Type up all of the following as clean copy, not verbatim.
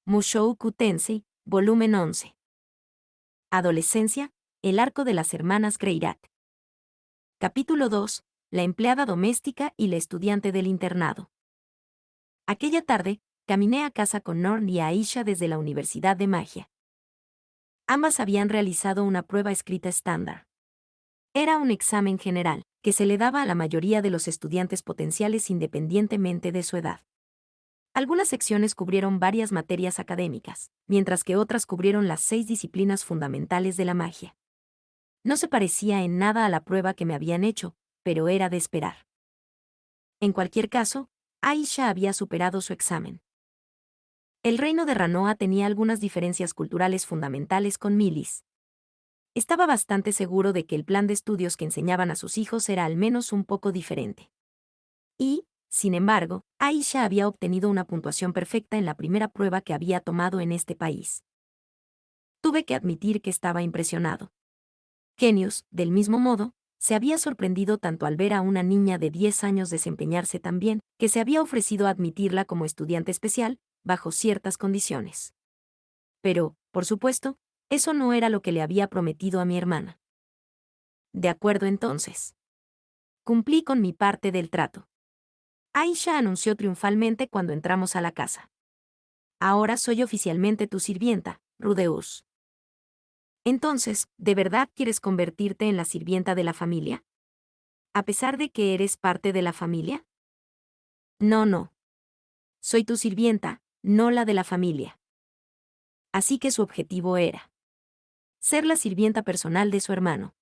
Mushoku Tensei, volumen 11. Adolescencia, el arco de las hermanas Greirat. Capítulo 2. La empleada doméstica y la estudiante del internado. Aquella tarde, caminé a casa con Norn y Aisha desde la Universidad de Magia. Ambas habían realizado una prueba escrita estándar. Era un examen general, que se le daba a la mayoría de los estudiantes potenciales independientemente de su edad. Algunas secciones cubrieron varias materias académicas, mientras que otras cubrieron las 6 disciplinas fundamentales de la magia. No se parecía en nada a la prueba que me habían hecho, pero era de esperar. En cualquier caso, Aisha había superado su examen. El reino de Ranoa tenía algunas diferencias culturales fundamentales con Milis. Estaba bastante seguro de que el plan de estudios que enseñaban a sus hijos era al menos un poco diferente. Y, sin embargo, Aisha había obtenido una puntuación perfecta en la primera prueba que había tomado en este país. Tuve que admitir que estaba impresionado. Genius, del mismo modo, se había sorprendido tanto al ver a una niña de 10 años desempeñarse tan bien, que se había ofrecido a admitirla como estudiante especial, bajo ciertas condiciones. Pero, por supuesto, eso no era lo que le había prometido a mi hermana. De acuerdo entonces. Cumplí con mi parte del trato. Aisha anunció triunfalmente cuando entramos a la casa. Ahora soy oficialmente tu sirvienta, Rudeus. Entonces, ¿de verdad quieres convertirte en la sirvienta de la familia? ¿A pesar de que eres parte de la familia? No. Soy tu sirvienta, no la de la familia. Así que su objetivo era ser la sirvienta personal de su hermano.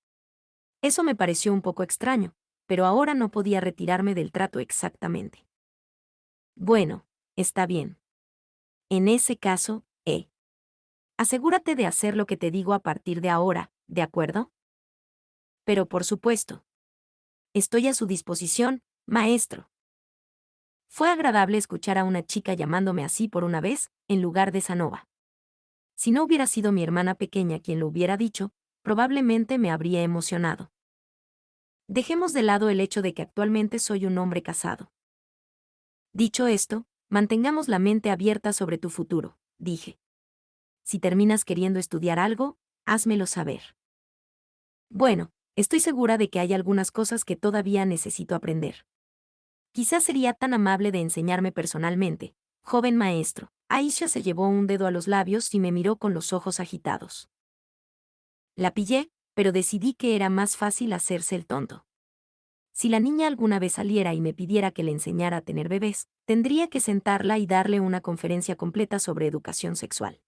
Eso me pareció un poco extraño, pero ahora no podía retirarme del trato exactamente. Bueno, está bien. En ese caso, asegúrate de hacer lo que te digo a partir de ahora, ¿de acuerdo? Pero por supuesto. Estoy a su disposición, maestro. Fue agradable escuchar a una chica llamándome así por una vez, en lugar de Sanova. Si no hubiera sido mi hermana pequeña quien lo hubiera dicho, probablemente me habría emocionado. Dejemos de lado el hecho de que actualmente soy un hombre casado. Dicho esto, mantengamos la mente abierta sobre tu futuro, dije. Si terminas queriendo estudiar algo, házmelo saber. Bueno, estoy segura de que hay algunas cosas que todavía necesito aprender. Quizás sería tan amable de enseñarme personalmente, joven maestro. Aisha se llevó un dedo a los labios y me miró con los ojos agitados. La pillé, pero decidí que era más fácil hacerse el tonto. Si la niña alguna vez saliera y me pidiera que le enseñara a tener bebés, tendría que sentarla y darle una conferencia completa sobre educación sexual.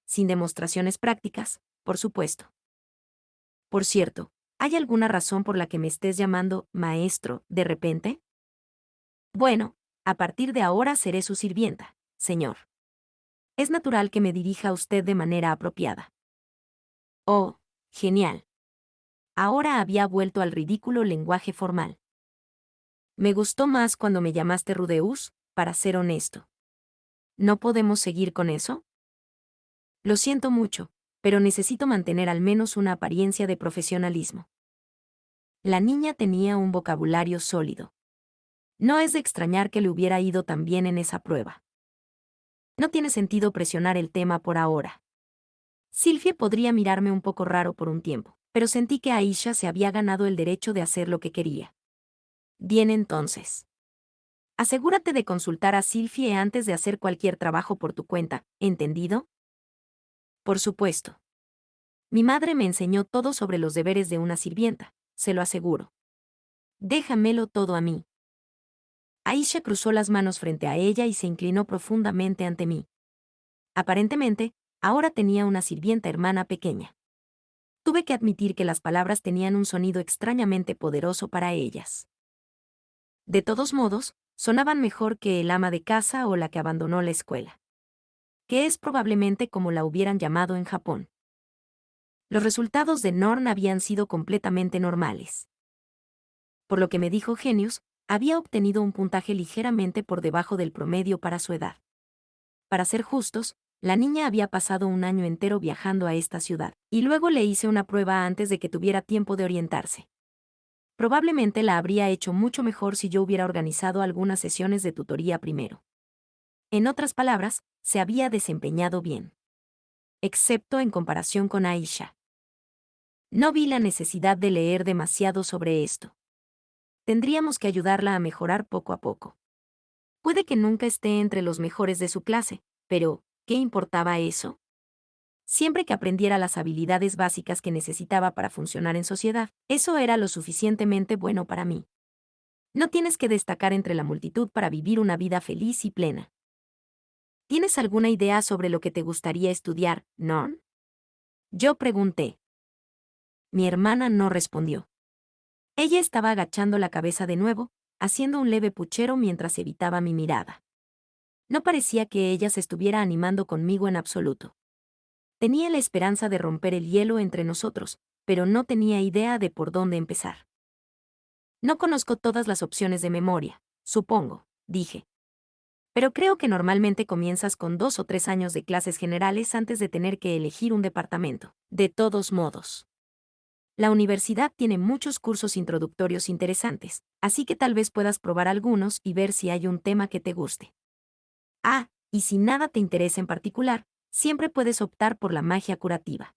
Sin demostraciones prácticas, por supuesto. Por cierto, ¿hay alguna razón por la que me estés llamando maestro de repente? Bueno, a partir de ahora seré su sirvienta, señor. Es natural que me dirija a usted de manera apropiada. Oh, genial. Ahora había vuelto al ridículo lenguaje formal. Me gustó más cuando me llamaste Rudeus, para ser honesto. ¿No podemos seguir con eso? Lo siento mucho, pero necesito mantener al menos una apariencia de profesionalismo. La niña tenía un vocabulario sólido. No es de extrañar que le hubiera ido tan bien en esa prueba. No tiene sentido presionar el tema por ahora. Sylvie podría mirarme un poco raro por un tiempo, pero sentí que Aisha se había ganado el derecho de hacer lo que quería. Bien entonces. Asegúrate de consultar a Sylvie antes de hacer cualquier trabajo por tu cuenta, ¿entendido? Por supuesto. Mi madre me enseñó todo sobre los deberes de una sirvienta, se lo aseguro. Déjamelo todo a mí. Aisha cruzó las manos frente a ella y se inclinó profundamente ante mí. Aparentemente, ahora tenía una sirvienta hermana pequeña. Tuve que admitir que las palabras tenían un sonido extrañamente poderoso para ellas. De todos modos, sonaban mejor que el ama de casa o la que abandonó la escuela. Que es probablemente como la hubieran llamado en Japón. Los resultados de Norn habían sido completamente normales. Por lo que me dijo Genius, había obtenido un puntaje ligeramente por debajo del promedio para su edad. Para ser justos, la niña había pasado un año entero viajando a esta ciudad, y luego le hice una prueba antes de que tuviera tiempo de orientarse. Probablemente la habría hecho mucho mejor si yo hubiera organizado algunas sesiones de tutoría primero. En otras palabras, se había desempeñado bien. Excepto en comparación con Aisha. No vi la necesidad de leer demasiado sobre esto. Tendríamos que ayudarla a mejorar poco a poco. Puede que nunca esté entre los mejores de su clase, pero ¿qué importaba eso? Siempre que aprendiera las habilidades básicas que necesitaba para funcionar en sociedad, eso era lo suficientemente bueno para mí. No tienes que destacar entre la multitud para vivir una vida feliz y plena. ¿Tienes alguna idea sobre lo que te gustaría estudiar, Norm? Yo pregunté. Mi hermana no respondió. Ella estaba agachando la cabeza de nuevo, haciendo un leve puchero mientras evitaba mi mirada. No parecía que ella se estuviera animando conmigo en absoluto. Tenía la esperanza de romper el hielo entre nosotros, pero no tenía idea de por dónde empezar. No conozco todas las opciones de memoria, supongo, dije. Pero creo que normalmente comienzas con 2 o 3 años de clases generales antes de tener que elegir un departamento. De todos modos, la universidad tiene muchos cursos introductorios interesantes, así que tal vez puedas probar algunos y ver si hay un tema que te guste. Ah, y si nada te interesa en particular, siempre puedes optar por la magia curativa.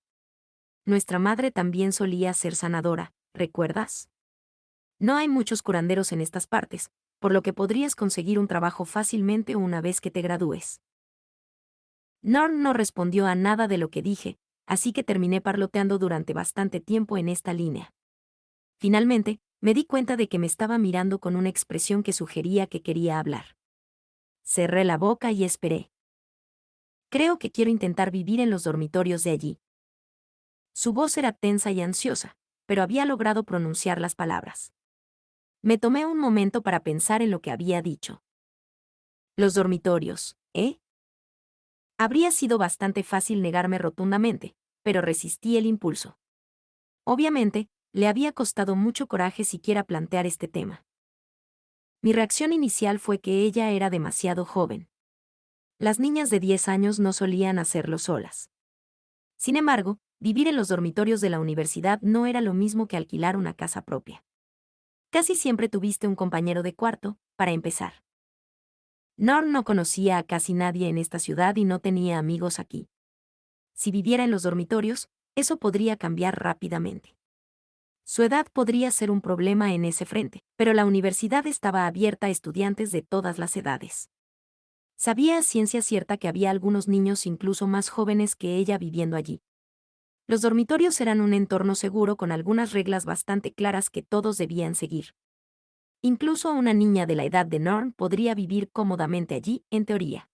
Nuestra madre también solía ser sanadora, ¿recuerdas? No hay muchos curanderos en estas partes, por lo que podrías conseguir un trabajo fácilmente una vez que te gradúes. Norm no respondió a nada de lo que dije, así que terminé parloteando durante bastante tiempo en esta línea. Finalmente, me di cuenta de que me estaba mirando con una expresión que sugería que quería hablar. Cerré la boca y esperé. Creo que quiero intentar vivir en los dormitorios de allí. Su voz era tensa y ansiosa, pero había logrado pronunciar las palabras. Me tomé un momento para pensar en lo que había dicho. Los dormitorios, ¿eh? Habría sido bastante fácil negarme rotundamente, pero resistí el impulso. Obviamente, le había costado mucho coraje siquiera plantear este tema. Mi reacción inicial fue que ella era demasiado joven. Las niñas de 10 años no solían hacerlo solas. Sin embargo, vivir en los dormitorios de la universidad no era lo mismo que alquilar una casa propia. Casi siempre tuviste un compañero de cuarto, para empezar. Norm no conocía a casi nadie en esta ciudad y no tenía amigos aquí. Si viviera en los dormitorios, eso podría cambiar rápidamente. Su edad podría ser un problema en ese frente, pero la universidad estaba abierta a estudiantes de todas las edades. Sabía a ciencia cierta que había algunos niños incluso más jóvenes que ella viviendo allí. Los dormitorios eran un entorno seguro con algunas reglas bastante claras que todos debían seguir. Incluso una niña de la edad de Norm podría vivir cómodamente allí, en teoría.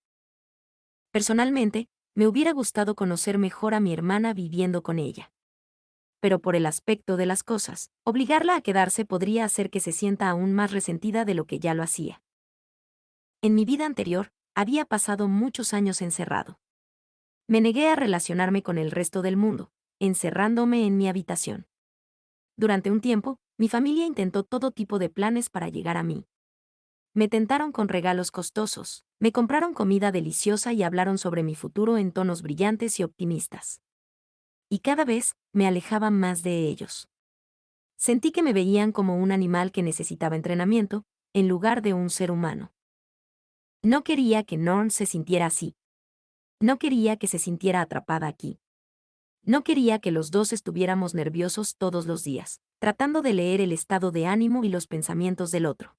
Personalmente, me hubiera gustado conocer mejor a mi hermana viviendo con ella. Pero por el aspecto de las cosas, obligarla a quedarse podría hacer que se sienta aún más resentida de lo que ya lo hacía. En mi vida anterior, había pasado muchos años encerrado. Me negué a relacionarme con el resto del mundo, encerrándome en mi habitación. Durante un tiempo, mi familia intentó todo tipo de planes para llegar a mí. Me tentaron con regalos costosos, me compraron comida deliciosa y hablaron sobre mi futuro en tonos brillantes y optimistas. Y cada vez me alejaba más de ellos. Sentí que me veían como un animal que necesitaba entrenamiento, en lugar de un ser humano. No quería que Norm se sintiera así. No quería que se sintiera atrapada aquí. No quería que los dos estuviéramos nerviosos todos los días, tratando de leer el estado de ánimo y los pensamientos del otro.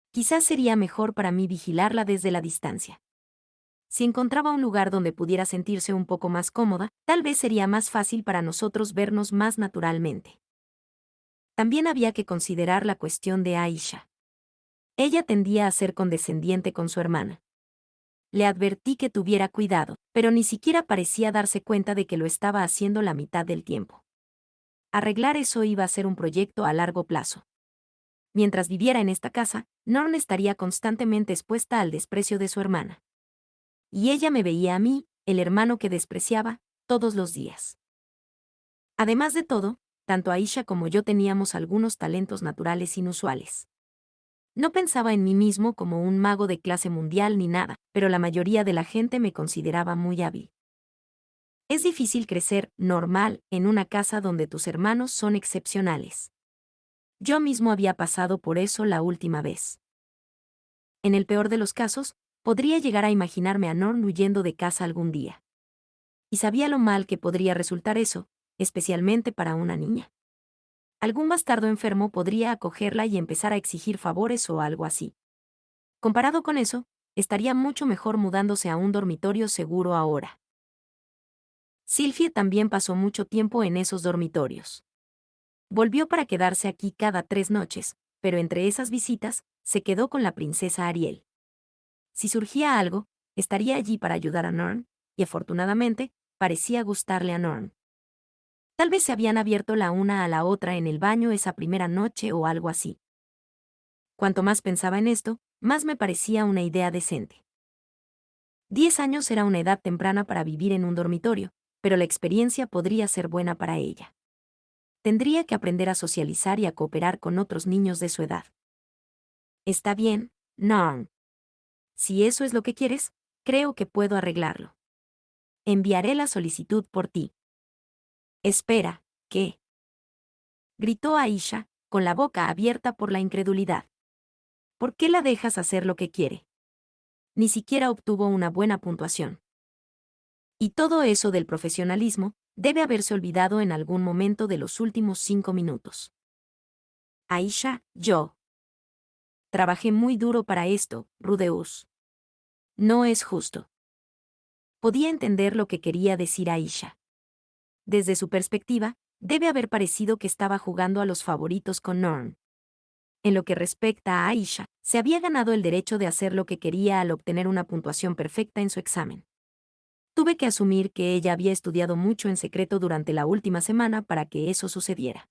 Quizás sería mejor para mí vigilarla desde la distancia. Si encontraba un lugar donde pudiera sentirse un poco más cómoda, tal vez sería más fácil para nosotros vernos más naturalmente. También había que considerar la cuestión de Aisha. Ella tendía a ser condescendiente con su hermana. Le advertí que tuviera cuidado, pero ni siquiera parecía darse cuenta de que lo estaba haciendo la mitad del tiempo. Arreglar eso iba a ser un proyecto a largo plazo. Mientras viviera en esta casa, Norm estaría constantemente expuesta al desprecio de su hermana. Y ella me veía a mí, el hermano que despreciaba, todos los días. Además de todo, tanto Aisha como yo teníamos algunos talentos naturales inusuales. No pensaba en mí mismo como un mago de clase mundial ni nada, pero la mayoría de la gente me consideraba muy hábil. Es difícil crecer normal en una casa donde tus hermanos son excepcionales. Yo mismo había pasado por eso la última vez. En el peor de los casos, Podría llegar a imaginarme a Norn huyendo de casa algún día. Y sabía lo mal que podría resultar eso, especialmente para una niña. Algún bastardo enfermo podría acogerla y empezar a exigir favores o algo así. Comparado con eso, estaría mucho mejor mudándose a un dormitorio seguro ahora. Sylvie también pasó mucho tiempo en esos dormitorios. Volvió para quedarse aquí cada 3 noches, pero entre esas visitas, se quedó con la princesa Ariel. Si surgía algo, estaría allí para ayudar a Norn, y afortunadamente, parecía gustarle a Norn. Tal vez se habían abierto la una a la otra en el baño esa primera noche o algo así. Cuanto más pensaba en esto, más me parecía una idea decente. 10 años era una edad temprana para vivir en un dormitorio, pero la experiencia podría ser buena para ella. Tendría que aprender a socializar y a cooperar con otros niños de su edad. Está bien, Norn. Si eso es lo que quieres, creo que puedo arreglarlo. Enviaré la solicitud por ti. Espera, ¿qué? Gritó Aisha, con la boca abierta por la incredulidad. ¿Por qué la dejas hacer lo que quiere? Ni siquiera obtuvo una buena puntuación. Y todo eso del profesionalismo debe haberse olvidado en algún momento de los últimos 5 minutos. Aisha, yo. Trabajé muy duro para esto, Rudeus. No es justo. Podía entender lo que quería decir Aisha. Desde su perspectiva, debe haber parecido que estaba jugando a los favoritos con Norn. En lo que respecta a Aisha, se había ganado el derecho de hacer lo que quería al obtener una puntuación perfecta en su examen. Tuve que asumir que ella había estudiado mucho en secreto durante la última semana para que eso sucediera.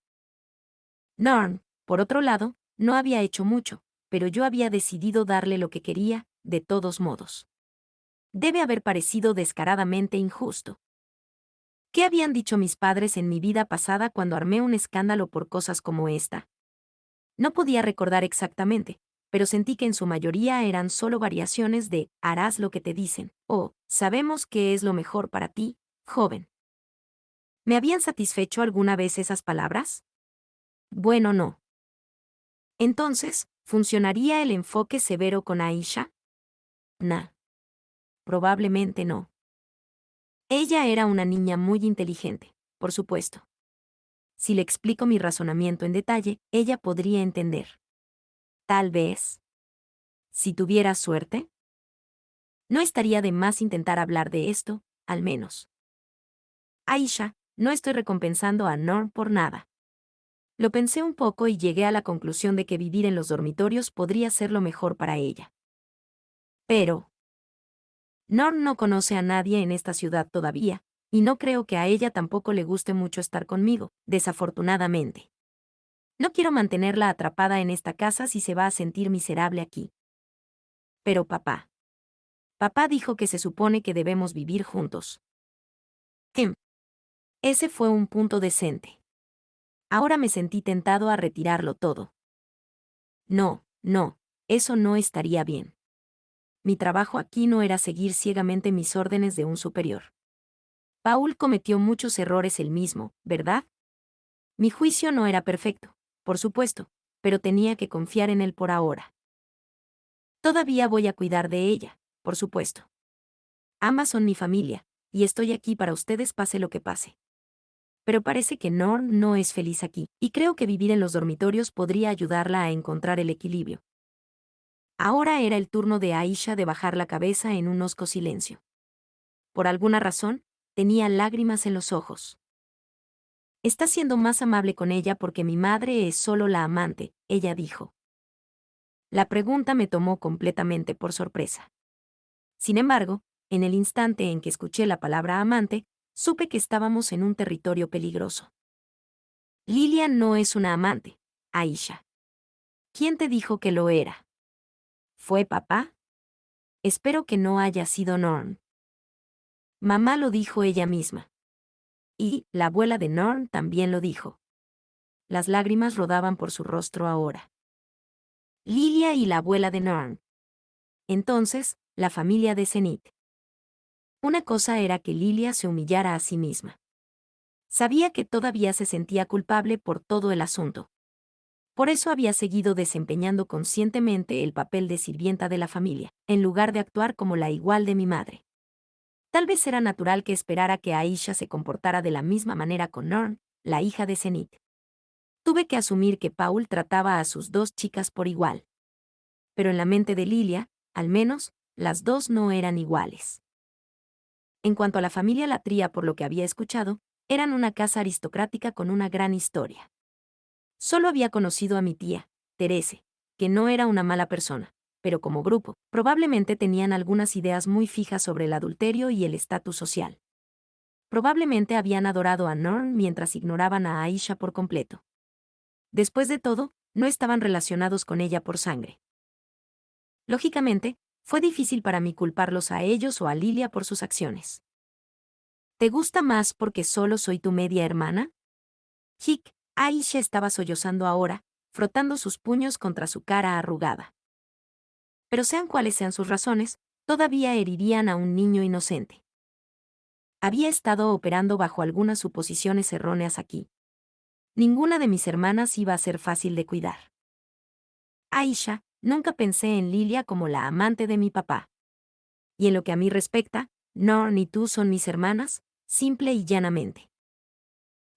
Norn, por otro lado, no había hecho mucho, pero yo había decidido darle lo que quería, de todos modos. Debe haber parecido descaradamente injusto. ¿Qué habían dicho mis padres en mi vida pasada cuando armé un escándalo por cosas como esta? No podía recordar exactamente, pero sentí que en su mayoría eran solo variaciones de harás lo que te dicen, o sabemos que es lo mejor para ti, joven. ¿Me habían satisfecho alguna vez esas palabras? Bueno, no. Entonces, ¿funcionaría el enfoque severo con Aisha? Nah. Probablemente no. Ella era una niña muy inteligente, por supuesto. Si le explico mi razonamiento en detalle, ella podría entender. Tal vez. Si tuviera suerte. No estaría de más intentar hablar de esto, al menos. Aisha, no estoy recompensando a Norm por nada. Lo pensé un poco y llegué a la conclusión de que vivir en los dormitorios podría ser lo mejor para ella. Pero Norm no conoce a nadie en esta ciudad todavía, y no creo que a ella tampoco le guste mucho estar conmigo, desafortunadamente. No quiero mantenerla atrapada en esta casa si se va a sentir miserable aquí. Pero papá dijo que se supone que debemos vivir juntos. Ese fue un punto decente. Ahora me sentí tentado a retirarlo todo. No, no, eso no estaría bien. Mi trabajo aquí no era seguir ciegamente mis órdenes de un superior. Paul cometió muchos errores él mismo, ¿verdad? Mi juicio no era perfecto, por supuesto, pero tenía que confiar en él por ahora. Todavía voy a cuidar de ella, por supuesto. Ambas son mi familia, y estoy aquí para ustedes pase lo que pase. Pero parece que Norn no es feliz aquí, y creo que vivir en los dormitorios podría ayudarla a encontrar el equilibrio. Ahora era el turno de Aisha de bajar la cabeza en un hosco silencio. Por alguna razón, tenía lágrimas en los ojos. Está siendo más amable con ella porque mi madre es solo la amante, ella dijo. La pregunta me tomó completamente por sorpresa. Sin embargo, en el instante en que escuché la palabra amante, supe que estábamos en un territorio peligroso. Lilian no es una amante, Aisha. ¿Quién te dijo que lo era? ¿Fue papá? Espero que no haya sido Norm. Mamá lo dijo ella misma. Y la abuela de Norm también lo dijo. Las lágrimas rodaban por su rostro ahora. Lilia y la abuela de Norm. Entonces, la familia de Zenith. Una cosa era que Lilia se humillara a sí misma. Sabía que todavía se sentía culpable por todo el asunto. Por eso había seguido desempeñando conscientemente el papel de sirvienta de la familia, en lugar de actuar como la igual de mi madre. Tal vez era natural que esperara que Aisha se comportara de la misma manera con Norn, la hija de Zenith. Tuve que asumir que Paul trataba a sus dos chicas por igual. Pero en la mente de Lilia, al menos, las dos no eran iguales. En cuanto a la familia Latría, por lo que había escuchado, eran una casa aristocrática con una gran historia. Solo había conocido a mi tía, Therese, que no era una mala persona, pero como grupo, probablemente tenían algunas ideas muy fijas sobre el adulterio y el estatus social. Probablemente habían adorado a Norn mientras ignoraban a Aisha por completo. Después de todo, no estaban relacionados con ella por sangre. Lógicamente, fue difícil para mí culparlos a ellos o a Lilia por sus acciones. ¿Te gusta más porque solo soy tu media hermana? Hick, Aisha estaba sollozando ahora, frotando sus puños contra su cara arrugada. Pero sean cuales sean sus razones, todavía herirían a un niño inocente. Había estado operando bajo algunas suposiciones erróneas aquí. Ninguna de mis hermanas iba a ser fácil de cuidar. Aisha, nunca pensé en Lilia como la amante de mi papá. Y en lo que a mí respecta, no ni tú son mis hermanas, simple y llanamente.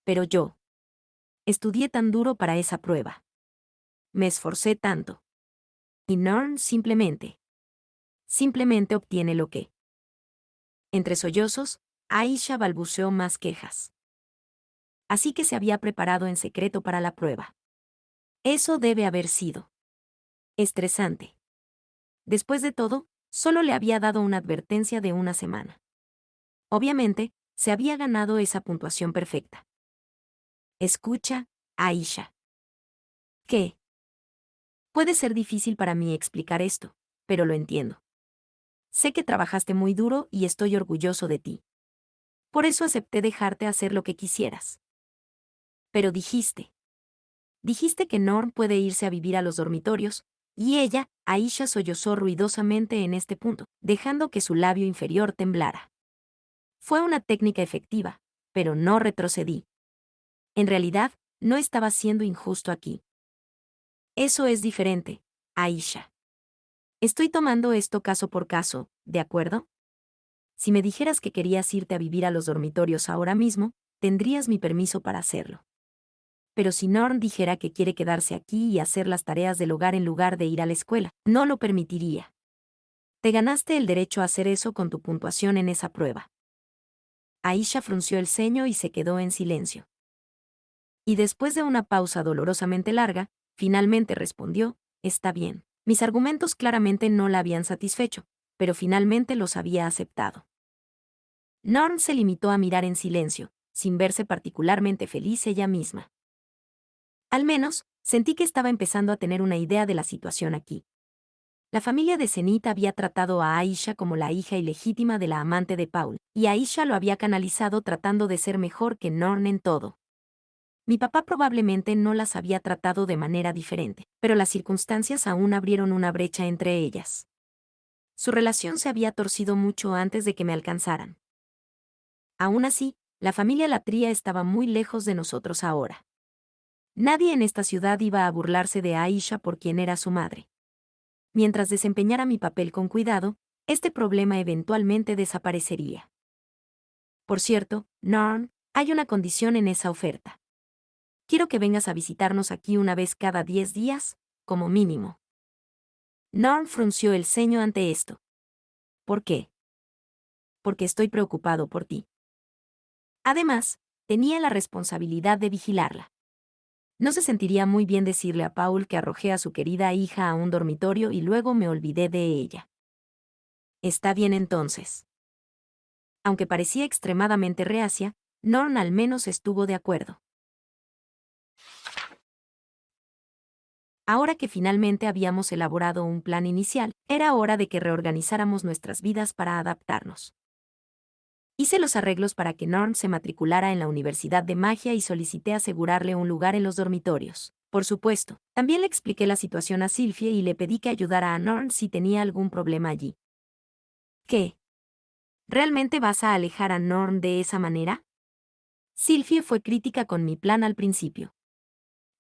Pero yo estudié tan duro para esa prueba. Me esforcé tanto. Y Norn simplemente obtiene lo que. Entre sollozos, Aisha balbuceó más quejas. Así que se había preparado en secreto para la prueba. Eso debe haber sido estresante. Después de todo, solo le había dado una advertencia de una semana. Obviamente, se había ganado esa puntuación perfecta. Escucha, Aisha. ¿Qué? Puede ser difícil para mí explicar esto, pero lo entiendo. Sé que trabajaste muy duro y estoy orgulloso de ti. Por eso acepté dejarte hacer lo que quisieras. Pero dijiste que Norm puede irse a vivir a los dormitorios, y ella, Aisha sollozó ruidosamente en este punto, dejando que su labio inferior temblara. Fue una técnica efectiva, pero no retrocedí. En realidad, no estaba siendo injusto aquí. Eso es diferente, Aisha. Estoy tomando esto caso por caso, ¿de acuerdo? Si me dijeras que querías irte a vivir a los dormitorios ahora mismo, tendrías mi permiso para hacerlo. Pero si Norm dijera que quiere quedarse aquí y hacer las tareas del hogar en lugar de ir a la escuela, no lo permitiría. Te ganaste el derecho a hacer eso con tu puntuación en esa prueba. Aisha frunció el ceño y se quedó en silencio. Y después de una pausa dolorosamente larga, finalmente respondió, está bien. Mis argumentos claramente no la habían satisfecho, pero finalmente los había aceptado. Norm se limitó a mirar en silencio, sin verse particularmente feliz ella misma. Al menos, sentí que estaba empezando a tener una idea de la situación aquí. La familia de Zenith había tratado a Aisha como la hija ilegítima de la amante de Paul, y Aisha lo había canalizado tratando de ser mejor que Norm en todo. Mi papá probablemente no las había tratado de manera diferente, pero las circunstancias aún abrieron una brecha entre ellas. Su relación se había torcido mucho antes de que me alcanzaran. Aún así, la familia Latría estaba muy lejos de nosotros ahora. Nadie en esta ciudad iba a burlarse de Aisha por quien era su madre. Mientras desempeñara mi papel con cuidado, este problema eventualmente desaparecería. Por cierto, Norm, hay una condición en esa oferta. Quiero que vengas a visitarnos aquí una vez cada 10 días, como mínimo. Norm frunció el ceño ante esto. ¿Por qué? Porque estoy preocupado por ti. Además, tenía la responsabilidad de vigilarla. No se sentiría muy bien decirle a Paul que arrojé a su querida hija a un dormitorio y luego me olvidé de ella. Está bien entonces. Aunque parecía extremadamente reacia, Norm al menos estuvo de acuerdo. Ahora que finalmente habíamos elaborado un plan inicial, era hora de que reorganizáramos nuestras vidas para adaptarnos. Hice los arreglos para que Norm se matriculara en la Universidad de Magia y solicité asegurarle un lugar en los dormitorios. Por supuesto, también le expliqué la situación a Sylphie y le pedí que ayudara a Norm si tenía algún problema allí. ¿Qué? ¿Realmente vas a alejar a Norm de esa manera? Sylphie fue crítica con mi plan al principio.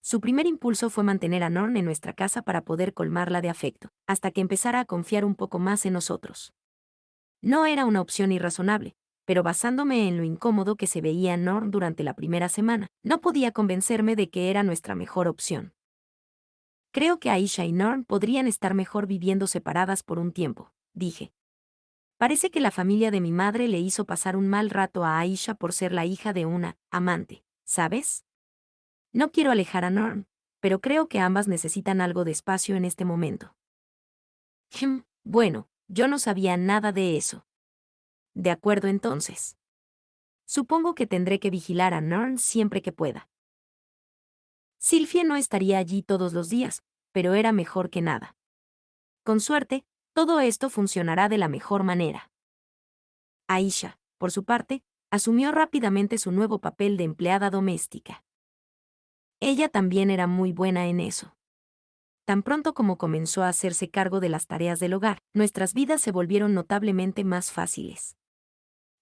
Su primer impulso fue mantener a Norn en nuestra casa para poder colmarla de afecto, hasta que empezara a confiar un poco más en nosotros. No era una opción irrazonable, pero basándome en lo incómodo que se veía Norn durante la primera semana, no podía convencerme de que era nuestra mejor opción. Creo que Aisha y Norn podrían estar mejor viviendo separadas por un tiempo, dije. Parece que la familia de mi madre le hizo pasar un mal rato a Aisha por ser la hija de una amante, ¿sabes? No quiero alejar a Norm, pero creo que ambas necesitan algo de espacio en este momento. Bueno, yo no sabía nada de eso. De acuerdo entonces. Supongo que tendré que vigilar a Norm siempre que pueda. Sylvie no estaría allí todos los días, pero era mejor que nada. Con suerte, todo esto funcionará de la mejor manera. Aisha, por su parte, asumió rápidamente su nuevo papel de empleada doméstica. Ella también era muy buena en eso. Tan pronto como comenzó a hacerse cargo de las tareas del hogar, nuestras vidas se volvieron notablemente más fáciles.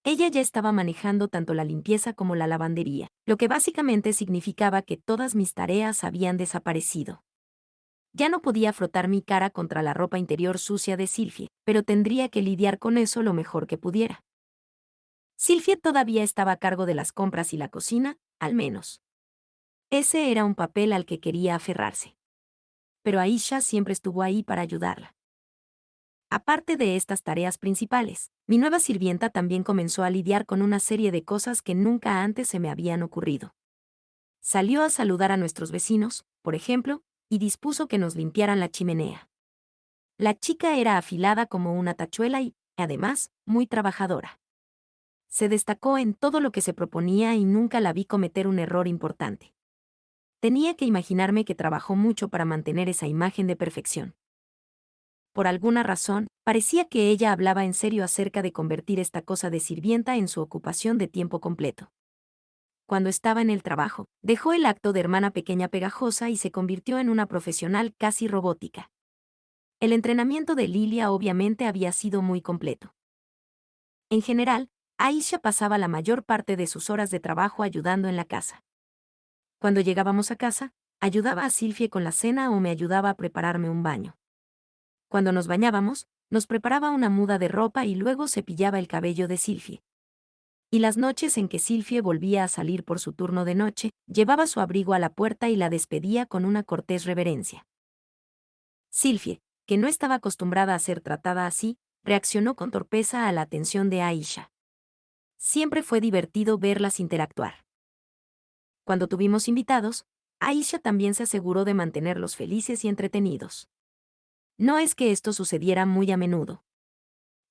Ella ya estaba manejando tanto la limpieza como la lavandería, lo que básicamente significaba que todas mis tareas habían desaparecido. Ya no podía frotar mi cara contra la ropa interior sucia de Sylvie, pero tendría que lidiar con eso lo mejor que pudiera. Sylvie todavía estaba a cargo de las compras y la cocina, al menos. Ese era un papel al que quería aferrarse. Pero Aisha siempre estuvo ahí para ayudarla. Aparte de estas tareas principales, mi nueva sirvienta también comenzó a lidiar con una serie de cosas que nunca antes se me habían ocurrido. Salió a saludar a nuestros vecinos, por ejemplo, y dispuso que nos limpiaran la chimenea. La chica era afilada como una tachuela y, además, muy trabajadora. Se destacó en todo lo que se proponía y nunca la vi cometer un error importante. Tenía que imaginarme que trabajó mucho para mantener esa imagen de perfección. Por alguna razón, parecía que ella hablaba en serio acerca de convertir esta cosa de sirvienta en su ocupación de tiempo completo. Cuando estaba en el trabajo, dejó el acto de hermana pequeña pegajosa y se convirtió en una profesional casi robótica. El entrenamiento de Lilia obviamente había sido muy completo. En general, Aisha pasaba la mayor parte de sus horas de trabajo ayudando en la casa. Cuando llegábamos a casa, ayudaba a Sylvie con la cena o me ayudaba a prepararme un baño. Cuando nos bañábamos, nos preparaba una muda de ropa y luego cepillaba el cabello de Sylvie. Y las noches en que Sylvie volvía a salir por su turno de noche, llevaba su abrigo a la puerta y la despedía con una cortés reverencia. Sylvie, que no estaba acostumbrada a ser tratada así, reaccionó con torpeza a la atención de Aisha. Siempre fue divertido verlas interactuar. Cuando tuvimos invitados, Aisha también se aseguró de mantenerlos felices y entretenidos. No es que esto sucediera muy a menudo.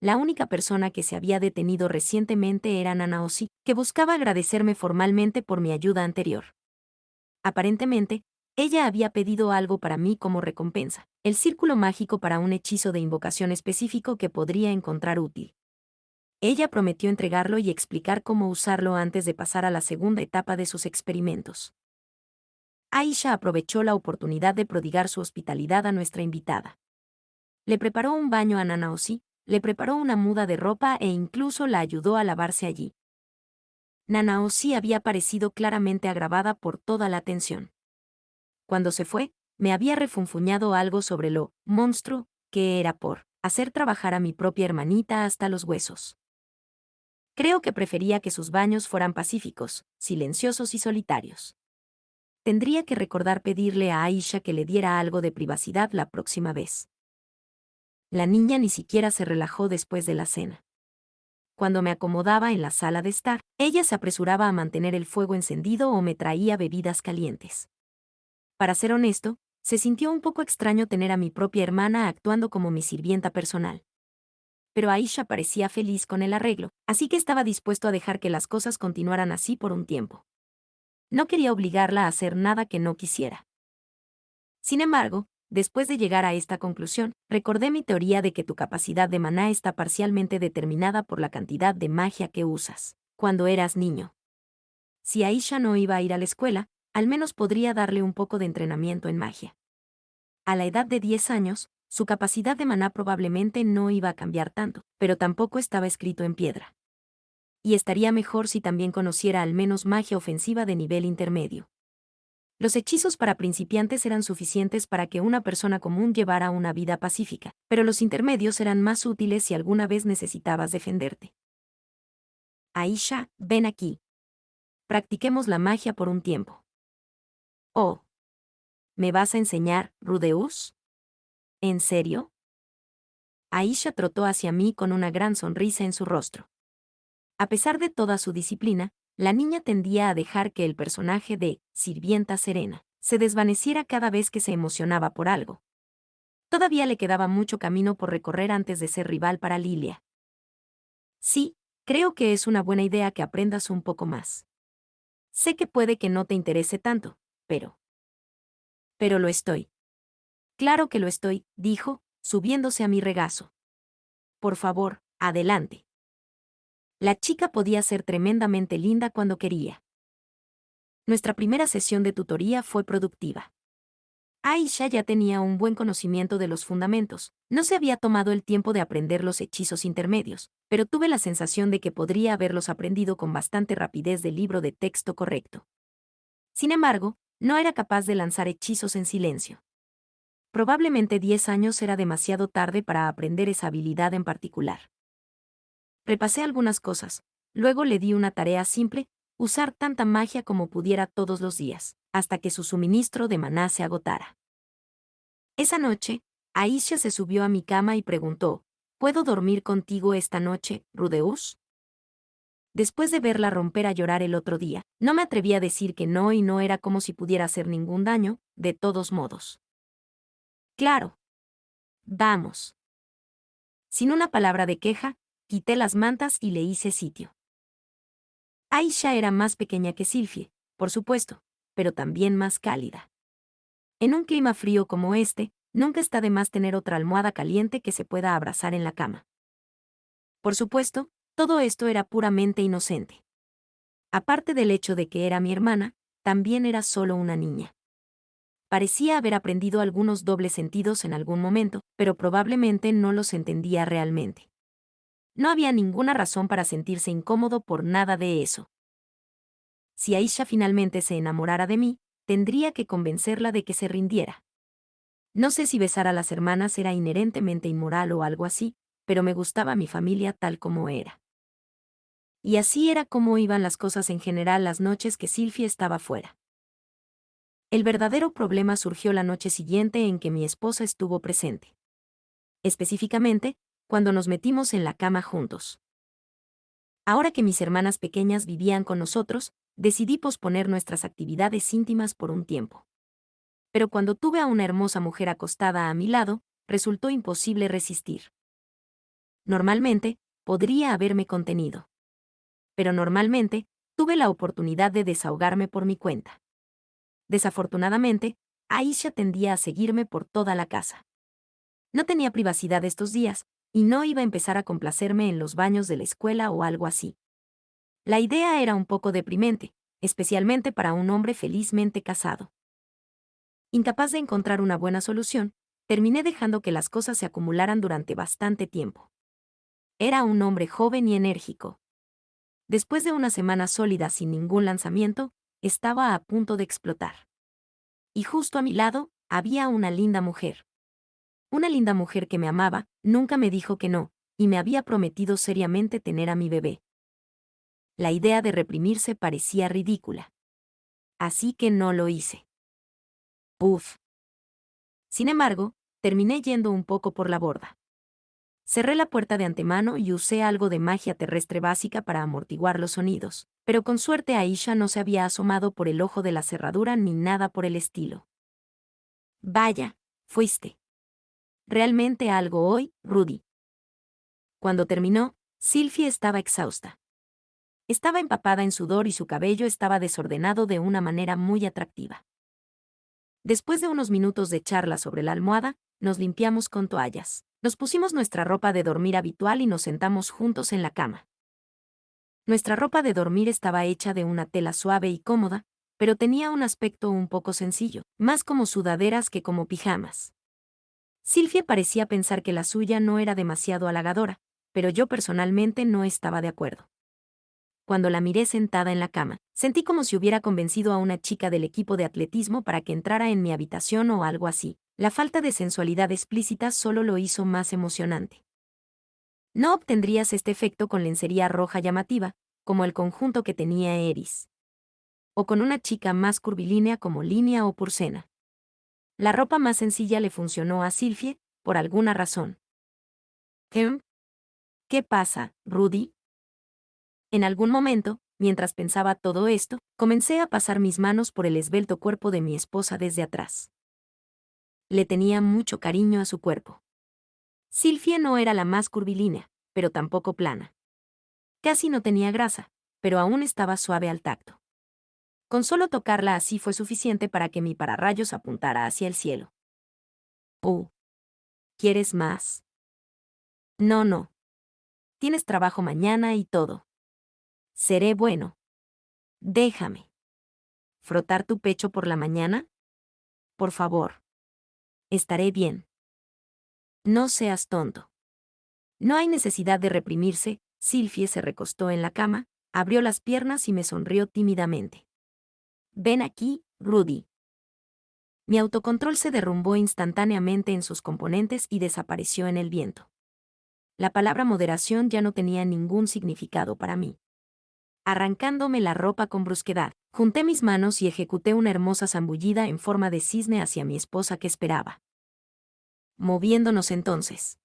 La única persona que se había detenido recientemente era Nanaoshi, que buscaba agradecerme formalmente por mi ayuda anterior. Aparentemente, ella había pedido algo para mí como recompensa, el círculo mágico para un hechizo de invocación específico que podría encontrar útil. Ella prometió entregarlo y explicar cómo usarlo antes de pasar a la segunda etapa de sus experimentos. Aisha aprovechó la oportunidad de prodigar su hospitalidad a nuestra invitada. Le preparó un baño a Nanaoshi, le preparó una muda de ropa e incluso la ayudó a lavarse allí. Nanaoshi había parecido claramente agravada por toda la atención. Cuando se fue, me había refunfuñado algo sobre lo monstruo que era por hacer trabajar a mi propia hermanita hasta los huesos. Creo que prefería que sus baños fueran pacíficos, silenciosos y solitarios. Tendría que recordar pedirle a Aisha que le diera algo de privacidad la próxima vez. La niña ni siquiera se relajó después de la cena. Cuando me acomodaba en la sala de estar, ella se apresuraba a mantener el fuego encendido o me traía bebidas calientes. Para ser honesto, se sintió un poco extraño tener a mi propia hermana actuando como mi sirvienta personal. Pero Aisha parecía feliz con el arreglo, así que estaba dispuesto a dejar que las cosas continuaran así por un tiempo. No quería obligarla a hacer nada que no quisiera. Sin embargo, después de llegar a esta conclusión, recordé mi teoría de que tu capacidad de maná está parcialmente determinada por la cantidad de magia que usas cuando eras niño. Si Aisha no iba a ir a la escuela, al menos podría darle un poco de entrenamiento en magia. A la edad de 10 años, su capacidad de maná probablemente no iba a cambiar tanto, pero tampoco estaba escrito en piedra. Y estaría mejor si también conociera al menos magia ofensiva de nivel intermedio. Los hechizos para principiantes eran suficientes para que una persona común llevara una vida pacífica, pero los intermedios eran más útiles si alguna vez necesitabas defenderte. Aisha, ven aquí. Practiquemos la magia por un tiempo. Oh. ¿Me vas a enseñar, Rudeus? ¿En serio? Aisha trotó hacia mí con una gran sonrisa en su rostro. A pesar de toda su disciplina, la niña tendía a dejar que el personaje de Sirvienta Serena se desvaneciera cada vez que se emocionaba por algo. Todavía le quedaba mucho camino por recorrer antes de ser rival para Lilia. Sí, creo que es una buena idea que aprendas un poco más. Sé que puede que no te interese tanto, pero... Pero lo estoy. Claro que lo estoy, dijo, subiéndose a mi regazo. Por favor, adelante. La chica podía ser tremendamente linda cuando quería. Nuestra primera sesión de tutoría fue productiva. Aisha ya tenía un buen conocimiento de los fundamentos, no se había tomado el tiempo de aprender los hechizos intermedios, pero tuve la sensación de que podría haberlos aprendido con bastante rapidez del libro de texto correcto. Sin embargo, no era capaz de lanzar hechizos en silencio. Probablemente 10 años era demasiado tarde para aprender esa habilidad en particular. Repasé algunas cosas, luego le di una tarea simple, usar tanta magia como pudiera todos los días, hasta que su suministro de maná se agotara. Esa noche, Aisha se subió a mi cama y preguntó, ¿puedo dormir contigo esta noche, Rudeus? Después de verla romper a llorar el otro día, no me atreví a decir que no y no era como si pudiera hacer ningún daño, de todos modos. Claro. Vamos. Sin una palabra de queja, quité las mantas y le hice sitio. Aisha era más pequeña que Sylphie, por supuesto, pero también más cálida. En un clima frío como este, nunca está de más tener otra almohada caliente que se pueda abrazar en la cama. Por supuesto, todo esto era puramente inocente. Aparte del hecho de que era mi hermana, también era solo una niña. Parecía haber aprendido algunos dobles sentidos en algún momento, pero probablemente no los entendía realmente. No había ninguna razón para sentirse incómodo por nada de eso. Si Aisha finalmente se enamorara de mí, tendría que convencerla de que se rindiera. No sé si besar a las hermanas era inherentemente inmoral o algo así, pero me gustaba mi familia tal como era. Y así era como iban las cosas en general las noches que Sylphie estaba fuera. El verdadero problema surgió la noche siguiente en que mi esposa estuvo presente. Específicamente, cuando nos metimos en la cama juntos. Ahora que mis hermanas pequeñas vivían con nosotros, decidí posponer nuestras actividades íntimas por un tiempo. Pero cuando tuve a una hermosa mujer acostada a mi lado, resultó imposible resistir. Normalmente, podría haberme contenido. Pero normalmente, tuve la oportunidad de desahogarme por mi cuenta. Desafortunadamente, Aisha tendía a seguirme por toda la casa. No tenía privacidad estos días, y no iba a empezar a complacerme en los baños de la escuela o algo así. La idea era un poco deprimente, especialmente para un hombre felizmente casado. Incapaz de encontrar una buena solución, terminé dejando que las cosas se acumularan durante bastante tiempo. Era un hombre joven y enérgico. Después de una semana sólida sin ningún lanzamiento, estaba a punto de explotar. Y justo a mi lado, había una linda mujer. Una linda mujer que me amaba, nunca me dijo que no, y me había prometido seriamente tener a mi bebé. La idea de reprimirse parecía ridícula. Así que no lo hice. Uf. Sin embargo, terminé yendo un poco por la borda. Cerré la puerta de antemano y usé algo de magia terrestre básica para amortiguar los sonidos, pero con suerte Aisha no se había asomado por el ojo de la cerradura ni nada por el estilo. Vaya, fuiste. Realmente algo hoy, Rudy. Cuando terminó, Sylphie estaba exhausta. Estaba empapada en sudor y su cabello estaba desordenado de una manera muy atractiva. Después de unos minutos de charla sobre la almohada, nos limpiamos con toallas. Nos pusimos nuestra ropa de dormir habitual y nos sentamos juntos en la cama. Nuestra ropa de dormir estaba hecha de una tela suave y cómoda, pero tenía un aspecto un poco sencillo, más como sudaderas que como pijamas. Sylphie parecía pensar que la suya no era demasiado halagadora, pero yo personalmente no estaba de acuerdo. cuando la miré sentada en la cama, sentí como si hubiera convencido a una chica del equipo de atletismo para que entrara en mi habitación o algo así. La falta de sensualidad explícita solo lo hizo más emocionante. No obtendrías este efecto con lencería roja llamativa, como el conjunto que tenía Eris. O con una chica más curvilínea como Línea o Purcena. La ropa más sencilla le funcionó a Sylphie, por alguna razón. ¿Qué pasa, Rudy? En algún momento, mientras pensaba todo esto, comencé a pasar mis manos por el esbelto cuerpo de mi esposa desde atrás. Le tenía mucho cariño a su cuerpo. Sylphie no era la más curvilínea, pero tampoco plana. Casi no tenía grasa, pero aún estaba suave al tacto. Con solo tocarla así fue suficiente para que mi pararrayos apuntara hacia el cielo. ¿Quieres más? No. Tienes trabajo mañana y todo. Seré bueno. Déjame. ¿Frotar tu pecho por la mañana? Por favor. Estaré bien. No seas tonto. No hay necesidad de reprimirse. Sylphie se recostó en la cama, abrió las piernas y me sonrió tímidamente. Ven aquí, Rudy. Mi autocontrol se derrumbó instantáneamente en sus componentes y desapareció en el viento. La palabra moderación ya no tenía ningún significado para mí. Arrancándome la ropa con brusquedad, junté mis manos y ejecuté una hermosa zambullida en forma de cisne hacia mi esposa que esperaba. Moviéndonos entonces.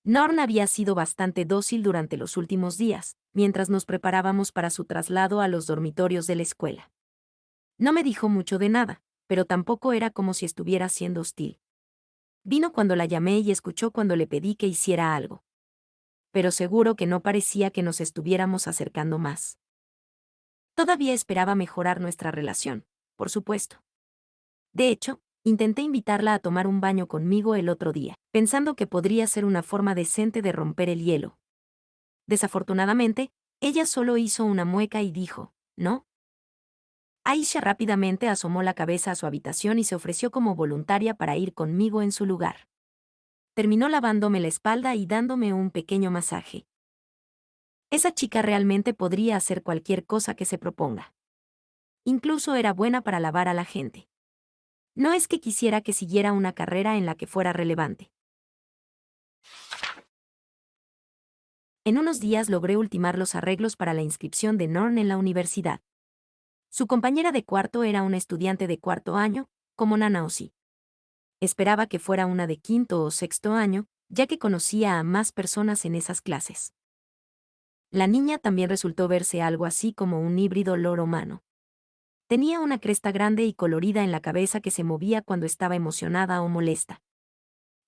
Norn había sido bastante dócil durante los últimos días, mientras nos preparábamos para su traslado a los dormitorios de la escuela. No me dijo mucho de nada, pero tampoco era como si estuviera siendo hostil. Vino cuando la llamé y escuchó cuando le pedí que hiciera algo. Pero seguro que no parecía que nos estuviéramos acercando más. Todavía esperaba mejorar nuestra relación, por supuesto. De hecho, intenté invitarla a tomar un baño conmigo el otro día, pensando que podría ser una forma decente de romper el hielo. Desafortunadamente, ella solo hizo una mueca y dijo, ¿no? Aisha rápidamente asomó la cabeza a su habitación y se ofreció como voluntaria para ir conmigo en su lugar. Terminó lavándome la espalda y dándome un pequeño masaje. Esa chica realmente podría hacer cualquier cosa que se proponga. Incluso era buena para lavar a la gente. No es que quisiera que siguiera una carrera en la que fuera relevante. En unos días logré ultimar los arreglos para la inscripción de Norn en la universidad. Su compañera de cuarto era una estudiante de cuarto año, como Nanaosi. Esperaba que fuera una de quinto o sexto año, ya que conocía a más personas en esas clases. La niña también resultó verse algo así como un híbrido loro-humano. Tenía una cresta grande y colorida en la cabeza que se movía cuando estaba emocionada o molesta.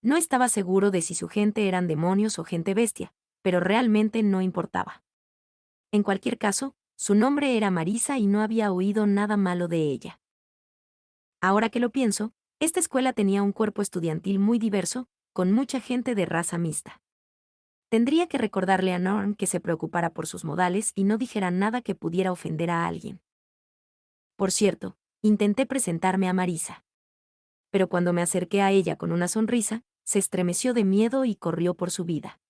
No estaba seguro de si su gente eran demonios o gente bestia, pero realmente no importaba. En cualquier caso, su nombre era Marisa y no había oído nada malo de ella. Ahora que lo pienso, esta escuela tenía un cuerpo estudiantil muy diverso, con mucha gente de raza mixta. Tendría que recordarle a Norm que se preocupara por sus modales y no dijera nada que pudiera ofender a alguien. Por cierto, intenté presentarme a Marisa. Pero cuando me acerqué a ella con una sonrisa, se estremeció de miedo y corrió por su vida.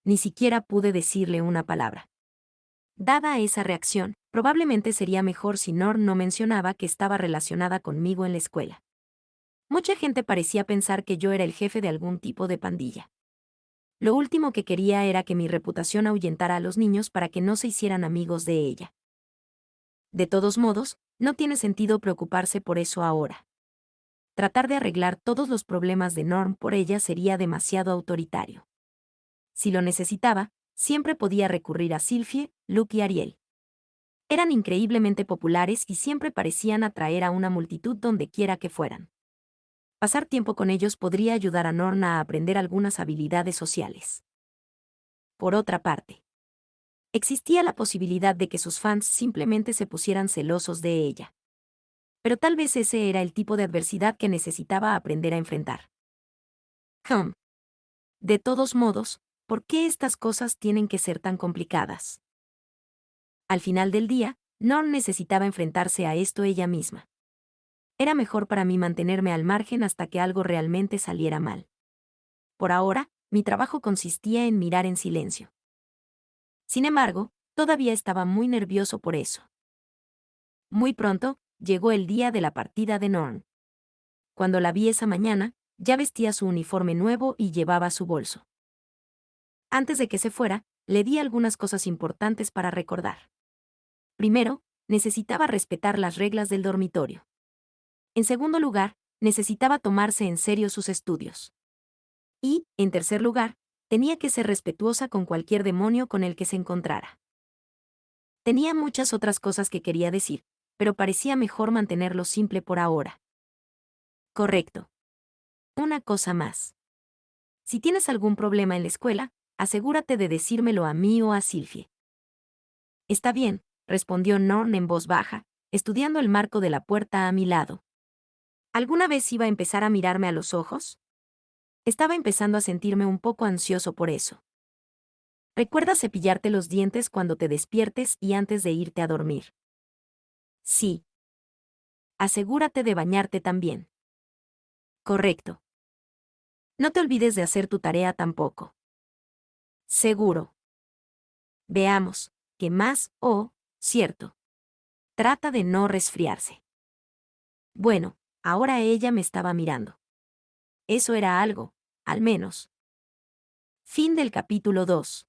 Ni siquiera pude decirle una palabra. Dada esa reacción, probablemente sería mejor si Norm no mencionaba que estaba relacionada conmigo en la escuela. Mucha gente parecía pensar que yo era el jefe de algún tipo de pandilla. Lo último que quería era que mi reputación ahuyentara a los niños para que no se hicieran amigos de ella. De todos modos, no tiene sentido preocuparse por eso ahora. Tratar de arreglar todos los problemas de Norm por ella sería demasiado autoritario. Si lo necesitaba, siempre podía recurrir a Sylphie, Luke y Ariel. Eran increíblemente populares y siempre parecían atraer a una multitud donde quiera que fueran. Pasar tiempo con ellos podría ayudar a Norm a aprender algunas habilidades sociales. Por otra parte, existía la posibilidad de que sus fans simplemente se pusieran celosos de ella. Pero tal vez ese era el tipo de adversidad que necesitaba aprender a enfrentar. De todos modos, ¿por qué estas cosas tienen que ser tan complicadas? Al final del día, Norm necesitaba enfrentarse a esto ella misma. Era mejor para mí mantenerme al margen hasta que algo realmente saliera mal. Por ahora, mi trabajo consistía en mirar en silencio. Sin embargo, Todavía estaba muy nervioso por eso. Muy pronto, llegó el día de la partida de Norn. Cuando la vi esa mañana, ya vestía su uniforme nuevo y llevaba su bolso. Antes de que se fuera, le di algunas cosas importantes para recordar. Primero, necesitaba respetar las reglas del dormitorio. En segundo lugar, necesitaba tomarse en serio sus estudios. Y, en tercer lugar, tenía que ser respetuosa con cualquier demonio con el que se encontrara. Tenía muchas otras cosas que quería decir, pero parecía mejor mantenerlo simple por ahora. Correcto. Una cosa más. Si tienes algún problema en la escuela, asegúrate de decírmelo a mí o a Sylvie. Está bien, respondió Norn en voz baja, estudiando el marco de la puerta a mi lado. ¿Alguna vez iba a empezar a mirarme a los ojos? Estaba empezando a sentirme un poco ansioso por eso. Recuerda cepillarte los dientes cuando te despiertes y antes de irte a dormir. Sí. Asegúrate de bañarte también. Correcto. No te olvides de hacer tu tarea tampoco. Seguro. Veamos, ¿qué más? Oh, cierto. Trata de no resfriarse. Bueno, ahora ella me estaba mirando. Eso era algo, al menos. Fin del capítulo 2.